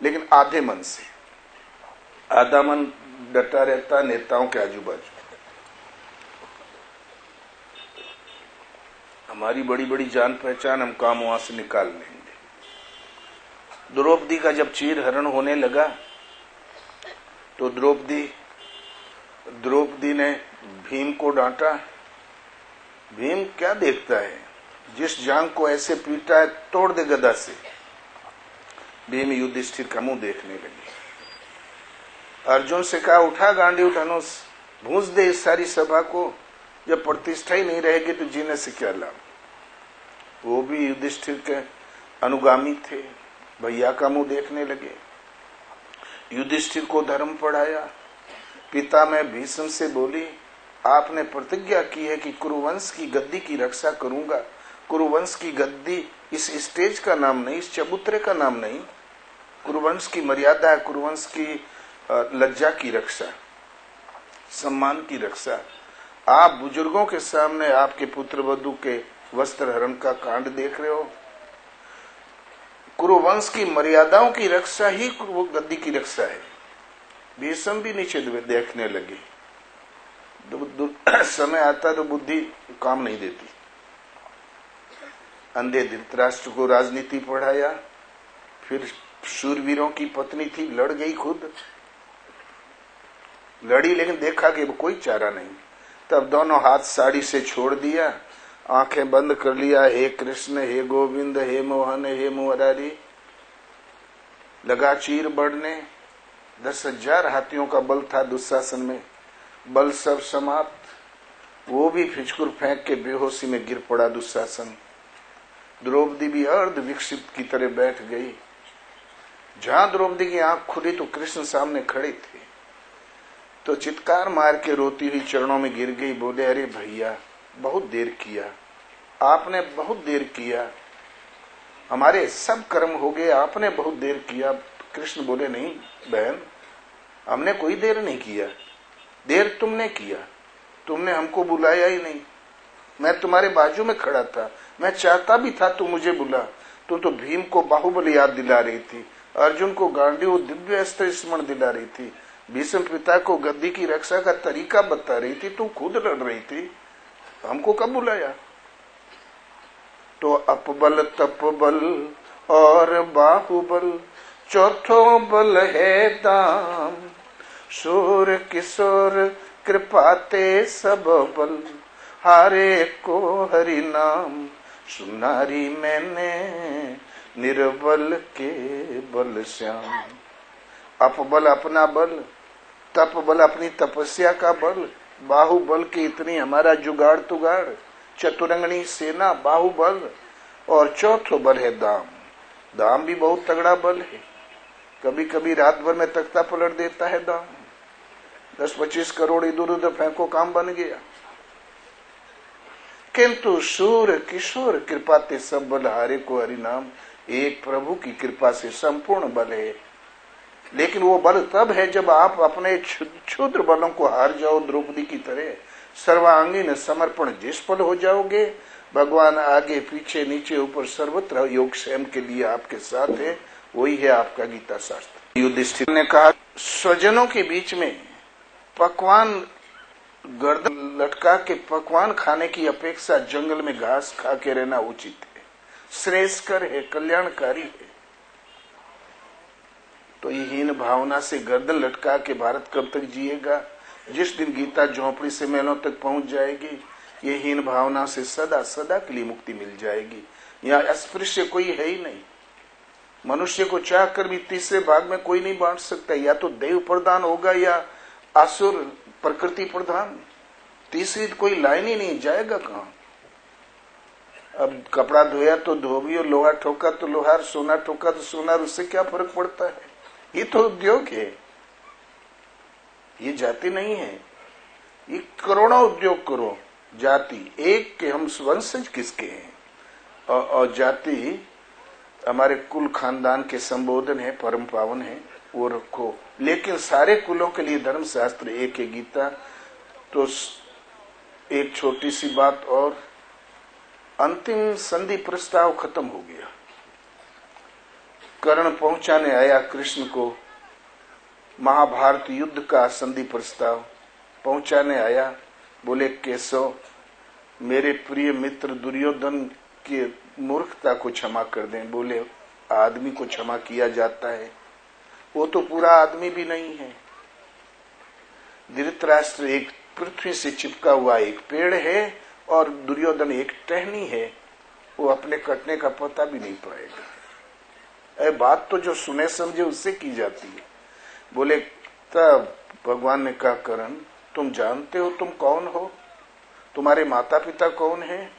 लेकिन आधे मन से। आधा मन डटा रहता नेताओं के आजू बाजू। हमारी बड़ी बड़ी जान पहचान, हम काम वहां से निकाल लेंगे। द्रौपदी का जब चीर हरण होने लगा तो द्रौपदी ने भीम को डांटा। भीम क्या देखता है, जिस जांग को ऐसे पीटा है तोड़ दे गदा से। भीम युधिष्ठिर का मुंह देखने लगे। अर्जुन से कहा उठा गांडीव धनुष, भूंस दे इस सारी सभा को। जब प्रतिष्ठा ही नहीं रहेगी तो जीने से क्या लाभ। वो भी युधिष्ठिर के अनुगामी थे, भैया का मुंह देखने लगे। युधिष्ठिर को धर्म पढ़ाया। पिता मैं भीष्म से बोली, आपने प्रतिज्ञा की है कि कुरुवंश की गद्दी की रक्षा करूंगा। कुरुवंश की गद्दी इस स्टेज का नाम नहीं, इस चबूतरे का नाम नहीं। कुरुवंश की मर्यादा है, कुरुवंश की लज्जा की रक्षा, सम्मान की रक्षा। आप बुजुर्गों के सामने आपके पुत्र वधू के वस्त्र हरण का कांड देख रहे हो। कुरुवंश की मर्यादाओं की रक्षा ही वो गद्दी की रक्षा है। भीष्म भी नीचे देखने लगे। समय आता तो बुद्धि काम नहीं देती। अंधे धृतराष्ट्र को राजनीति पढ़ाया। फिर शूरवीरों की पत्नी थी, लड़ गई, खुद लड़ी, लेकिन देखा कि कोई चारा नहीं। तब दोनों हाथ साड़ी से छोड़ दिया, आंखें बंद कर लिया। हे कृष्ण, हे गोविंद, हे मोहन, हे मुरारी। लगा चीर बढ़ने। 10,000 हाथियों का बल था दुशासन में। बल सब समाप्त। वो भी फिचकुर फेंक के बेहोशी में गिर पड़ा दुशासन। द्रौपदी भी अर्ध विकसित की तरह बैठ गई। जहां द्रौपदी की आंख खुली तो कृष्ण सामने खड़े थे। तो चित्कार मार के रोती हुई चरणों में गिर गई। बोले, अरे भैया, बहुत देर किया, आपने बहुत देर किया, हमारे सब कर्म हो गए, आपने बहुत देर किया। कृष्ण बोले, नहीं बहन, हमने कोई देर नहीं किया। देर तुमने किया, तुमने हमको बुलाया ही नहीं। मैं तुम्हारे बाजू में खड़ा था, मैं चाहता भी था तुम मुझे बुला। तुम तो भीम को बाहुबल याद दिला रही थी, अर्जुन को गांडीव दिव्य अस्त्र स्मरण दिला रही थी, भीष्म पिता को गद्दी की रक्षा का तरीका बता रही थी, तुम खुद लड़ रही थी, हमको कब बुलाया। तो अपबल तपबल और बाहुबल, चौथो बल है दाम। शूर किशोर कृपाते सब बल, हारे को हरि नाम। सुनारी मैंने निर्बल के बल श्याम। अपबल अपना बल, तपबल अपनी तपस्या का बल, बाहुबल की इतनी हमारा जुगाड़ तुगाड़, चतुरंगनी सेना बाहुबल, और चौथो बल है दाम। दाम भी बहुत तगड़ा बल है। कभी कभी रात भर में तख्ता पलट देता है दाम। 10-25 करोड़ इधर उधर फेंको, काम बन गया। किंतु शूर किशोर कृपाते सब बल, हारे को हरि नाम। एक प्रभु की कृपा से संपूर्ण बल है। लेकिन वो बल तब है जब आप अपने क्षुद्र बलों को हार जाओ। द्रौपदी की तरह सर्वांगीण समर्पण जिस पल हो जाओगे, भगवान आगे पीछे नीचे ऊपर सर्वत्र योग स्वयं के लिए आपके साथ है। वही है आपका गीता शास्त्र। युधिष्ठिर ने कहा, स्वजनों के बीच में पकवान गर्दन लटका के पकवान खाने की अपेक्षा जंगल में घास खा के रहना उचित है, श्रेयस्कर है, कल्याणकारी है। तो ये हीन भावना से गर्दन लटका के भारत कब तक जिएगा। जिस दिन गीता झोंपड़ी से महलों तक पहुंच जाएगी, ये हीन भावना से सदा सदा के लिए मुक्ति मिल जाएगी। यहाँ अस्पृश्य कोई है ही नहीं। मनुष्य को चाह कर भी तीसरे भाग में कोई नहीं बांट सकता। या तो देव प्रधान होगा या असुर प्रकृति प्रधान। तीसरी कोई लाइन ही नहीं, जाएगा कहां। अब कपड़ा धोया तो धोबी, और लोहा ठोका तो लोहार, सोना ठोका तो सोनार, उससे क्या फर्क पड़ता है। ये तो उद्योग है, ये जाति नहीं है। ये करोड़ों उद्योग करो, जाति एक के हम वंशज किसके हैं। और जाति हमारे कुल खानदान के संबोधन है, परम पावन है, वो रखो। लेकिन सारे कुलों के लिए धर्म शास्त्र एक है, गीता। तो एक छोटी सी बात और, अंतिम संधि प्रस्ताव खत्म हो गया। कर्ण पहुंचाने आया कृष्ण को महाभारत युद्ध का संधि प्रस्ताव पहुंचाने आया। बोले केशव, मेरे प्रिय मित्र दुर्योधन की मूर्खता को क्षमा कर दें। बोले आदमी को क्षमा किया जाता है, वो तो पूरा आदमी भी नहीं है। धृतराष्ट्र एक पृथ्वी से चिपका हुआ एक पेड़ है और दुर्योधन एक टहनी है, वो अपने कटने का पता भी नहीं पाएगा। बात तो जो सुने समझे उससे की जाती है। बोले तब भगवान ने कहा, करण तुम जानते हो तुम कौन हो, तुम्हारे माता पिता कौन है?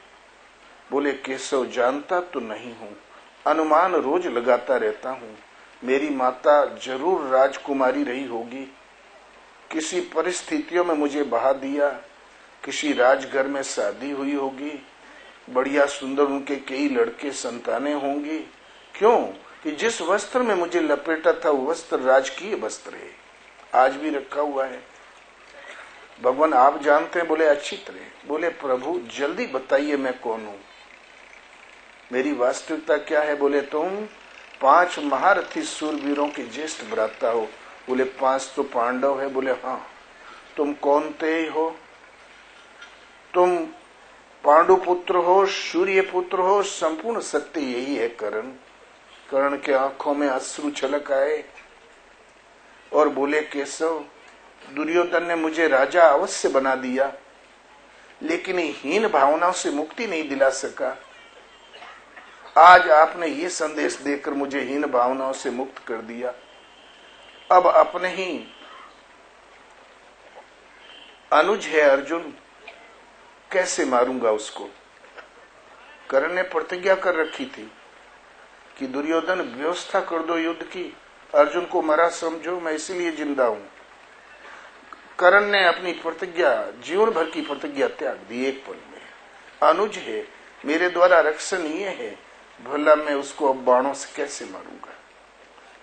बोले केशव, जानता तो नहीं हूँ, अनुमान रोज लगाता रहता हूँ। मेरी माता जरूर राजकुमारी रही होगी, किसी परिस्थितियों में मुझे बहा दिया, किसी राजघर में शादी हुई होगी, बढ़िया सुंदर उनके कई लड़के संतानें होंगी। क्यों कि जिस वस्त्र में मुझे लपेटा था वो वस्त्र राजकीय वस्त्र है, आज भी रखा हुआ है। भगवान आप जानते हैं? बोले अच्छी तरह। बोले प्रभु जल्दी बताइए मैं कौन हूं, मेरी वास्तविकता क्या है? बोले तुम 5 महारथी सूरवीरों के ज्येष्ठ भ्राता हो। बोले 5 तो पांडव है। बोले हाँ। तुम कौन थे हो? तुम पांडु पुत्र हो, सूर्य पुत्र हो, संपूर्ण सत्य यही है करण। कर्ण के आंखों में अश्रु छलक आए और बोले केशव, दुर्योधन ने मुझे राजा अवश्य बना दिया, लेकिन हीन भावनाओं से मुक्ति नहीं दिला सका। आज आपने ये संदेश देकर मुझे हीन भावनाओं से मुक्त कर दिया। अब अपने ही अनुज है अर्जुन, कैसे मारूंगा उसको? कर्ण ने प्रतिज्ञा कर रखी थी कि दुर्योधन व्यवस्था कर दो युद्ध की, अर्जुन को मरा समझो, मैं इसीलिए जिंदा हूं। कर्ण ने अपनी प्रतिज्ञा, जीवन भर की प्रतिज्ञा त्याग दी एक पल में। अनुज है, मेरे द्वारा रक्षण ये है, भला मैं उसको अब बाणों से कैसे मारूंगा?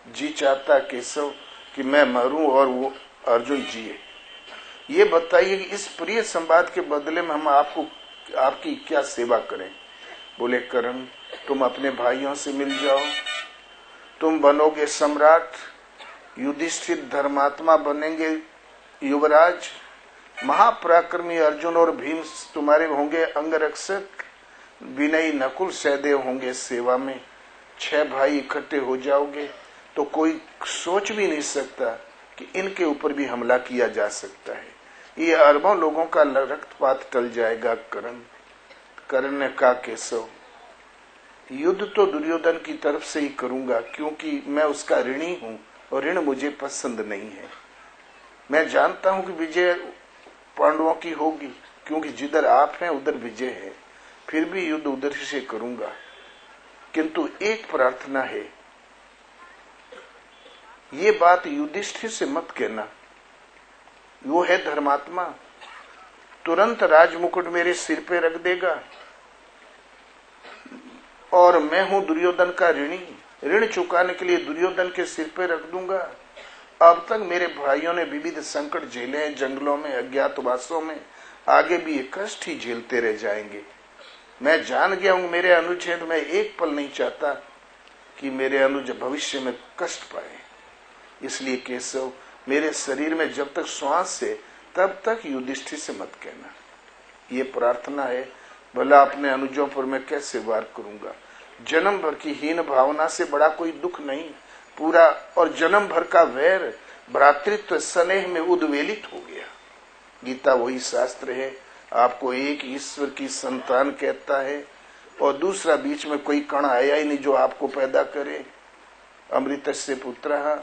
जी चाहता केशव कि मैं मरूं और वो अर्जुन जिए। ये बताइए कि इस प्रिय संवाद के बदले में हम आपकी क्या सेवा करें? बोले कर्ण, तुम अपने भाइयों से मिल जाओ, तुम बनोगे सम्राट, युधिष्ठिर धर्मात्मा बनेंगे युवराज, महापराक्रमी अर्जुन और भीम तुम्हारे होंगे अंगरक्षक, विनयी नकुल सहदेव होंगे सेवा में। 6 भाई इकट्ठे हो जाओगे तो कोई सोच भी नहीं सकता कि इनके ऊपर भी हमला किया जा सकता है। ये अरबों लोगों का रक्तपात टल जाएगा। कर्ण ने कहा केशव, युद्ध तो दुर्योधन की तरफ से ही करूंगा, क्योंकि मैं उसका ऋणी हूं और ऋण मुझे पसंद नहीं है। मैं जानता हूं कि विजय पांडवों की होगी, क्योंकि जिधर आप हैं उधर विजय है, फिर भी युद्ध उधर से करूंगा। किंतु एक प्रार्थना है, ये बात युधिष्ठिर से मत कहना, वो है धर्मात्मा, तुरंत राजमुकुट मेरे सिर पे रख देगा और मैं हूं दुर्योधन का ऋणी, ऋण चुकाने के लिए दुर्योधन के सिर पे रख दूंगा। अब तक मेरे भाइयों ने विविध संकट झेले हैं, जंगलों में, अज्ञातवासों में, आगे भी ये कष्ट ही झेलते रह जाएंगे। मैं जान गया हूं मेरे अनुज हैं, तो मैं एक पल नहीं चाहता कि मेरे अनुज भविष्य में कष्ट पाए। इसलिए केशव, मेरे शरीर में जब तक श्वास है तब तक युधिष्ठिर से मत कहना। ये प्रार्थना है, भला अपने अनुजों पर मैं कैसे वार करूंगा? जन्म भर की हीन भावना से बड़ा कोई दुख नहीं, पूरा और जन्म भर का वैर भ्रातृत्व स्नेह में उद्वेलित हो गया। गीता वही शास्त्र है, आपको एक ईश्वर की संतान कहता है और दूसरा बीच में कोई कण आया ही नहीं जो आपको पैदा करे। अमृतस्य पुत्रः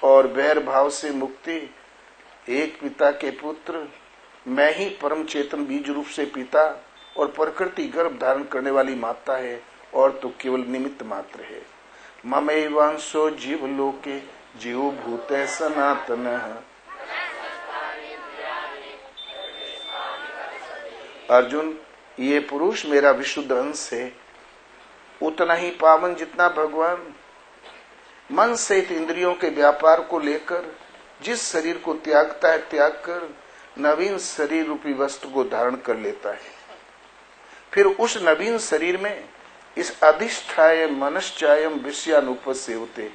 और वैर भाव से मुक्ति, एक पिता के पुत्र, मैं ही परम चेतन बीज रूप से पिता और प्रकृति गर्भ धारण करने वाली माता है, और तो केवल निमित्त मात्र है। ममैवांशो जीव लोके जीव भूते सनातनः। अर्जुन, ये पुरुष मेरा विशुद्ध अंश है, उतना ही पावन जितना भगवान। मन सहित इंद्रियों के व्यापार को लेकर जिस शरीर को त्यागता है, त्याग कर नवीन शरीर रूपी वस्तु को धारण कर लेता है। फिर उस नवीन शरीर में इस अधिष्ठाय मनश्चायम विषयानुपसेवते